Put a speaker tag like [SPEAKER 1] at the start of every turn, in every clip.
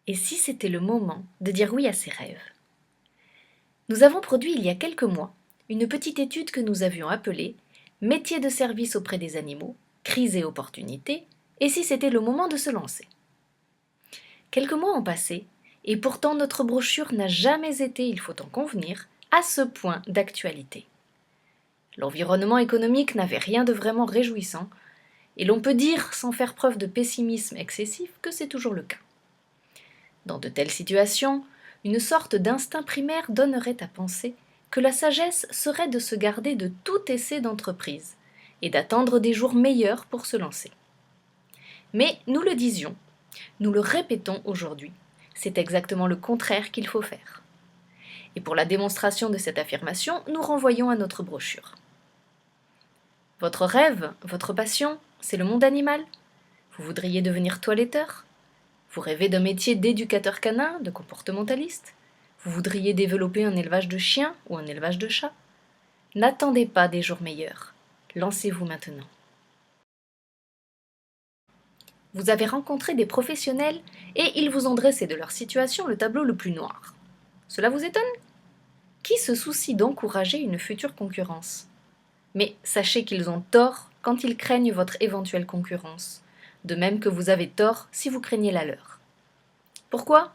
[SPEAKER 1] Et si c'était le moment de dire oui à ses rêves? Nous avons produit il y a quelques mois une petite étude que nous avions appelée Métier de service auprès des animaux, crise et opportunités, et si c'était le moment de se lancer. Quelques mois ont passé, et pourtant notre brochure n'a jamais été, il faut en convenir, à ce point d'actualité. L'environnement économique n'avait rien de vraiment réjouissant, et l'on peut dire, sans faire preuve de pessimisme excessif, que c'est toujours le cas. Dans de telles situations, une sorte d'instinct primaire donnerait à penser que la sagesse serait de se garder de tout essai d'entreprise et d'attendre des jours meilleurs pour se lancer. Mais nous le disions, nous le répétons aujourd'hui, c'est exactement le contraire qu'il faut faire. Et pour la démonstration de cette affirmation, nous renvoyons à notre brochure. Votre rêve, votre passion, c'est le monde animal? Vous voudriez devenir toiletteur? Vous rêvez d'un métier d'éducateur canin, de comportementaliste? Vous voudriez développer un élevage de chiens ou un élevage de chats? N'attendez pas des jours meilleurs. Lancez-vous maintenant. Vous avez rencontré des professionnels et ils vous ont dressé de leur situation le tableau le plus noir. Cela vous étonne? Qui se soucie d'encourager une future concurrence? Mais sachez qu'ils ont tort quand ils craignent votre éventuelle concurrence, de même que vous avez tort si vous craignez la leur. Pourquoi?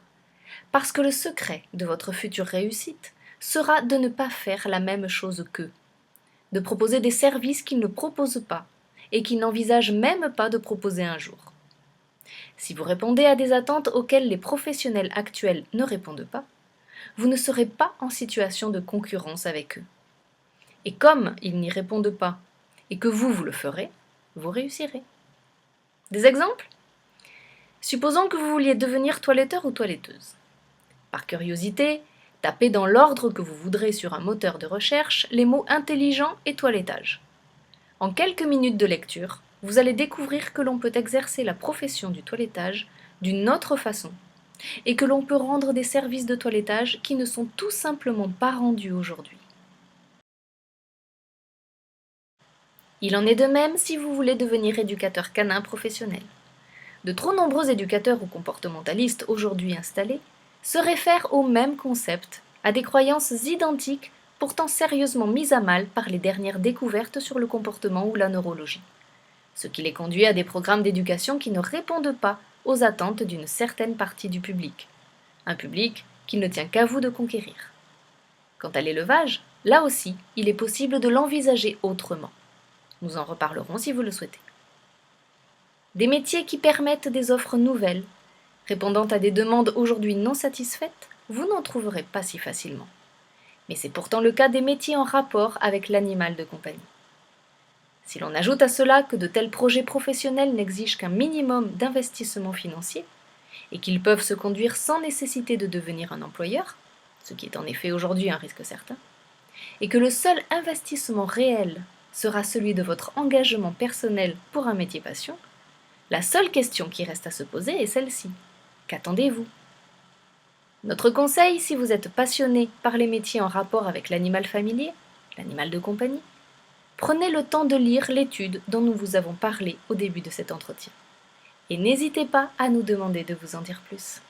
[SPEAKER 1] Parce que le secret de votre future réussite sera de ne pas faire la même chose qu'eux, de proposer des services qu'ils ne proposent pas et qu'ils n'envisagent même pas de proposer un jour. Si vous répondez à des attentes auxquelles les professionnels actuels ne répondent pas, vous ne serez pas en situation de concurrence avec eux. Et comme ils n'y répondent pas et que vous le ferez, vous réussirez. Des exemples? Supposons que vous vouliez devenir toiletteur ou toiletteuse. Par curiosité, tapez dans l'ordre que vous voudrez sur un moteur de recherche les mots intelligent et toilettage. En quelques minutes de lecture, vous allez découvrir que l'on peut exercer la profession du toilettage d'une autre façon et que l'on peut rendre des services de toilettage qui ne sont tout simplement pas rendus aujourd'hui. Il en est de même si vous voulez devenir éducateur canin professionnel. De trop nombreux éducateurs ou comportementalistes aujourd'hui installés se réfèrent au même concept, à des croyances identiques pourtant sérieusement mises à mal par les dernières découvertes sur le comportement ou la neurologie, ce qui les conduit à des programmes d'éducation qui ne répondent pas aux attentes d'une certaine partie du public, un public qu'il ne tient qu'à vous de conquérir. Quant à l'élevage, là aussi, il est possible de l'envisager autrement. Nous en reparlerons si vous le souhaitez. Des métiers qui permettent des offres nouvelles, répondant à des demandes aujourd'hui non satisfaites, vous n'en trouverez pas si facilement. Mais c'est pourtant le cas des métiers en rapport avec l'animal de compagnie. Si l'on ajoute à cela que de tels projets professionnels n'exigent qu'un minimum d'investissement financier, et qu'ils peuvent se conduire sans nécessité de devenir un employeur, ce qui est en effet aujourd'hui un risque certain, et que le seul investissement réel sera celui de votre engagement personnel pour un métier passion, la seule question qui reste à se poser est celle-ci. Qu'attendez-vous? Notre conseil, si vous êtes passionné par les métiers en rapport avec l'animal familier, l'animal de compagnie, prenez le temps de lire l'étude dont nous vous avons parlé au début de cet entretien. Et n'hésitez pas à nous demander de vous en dire plus.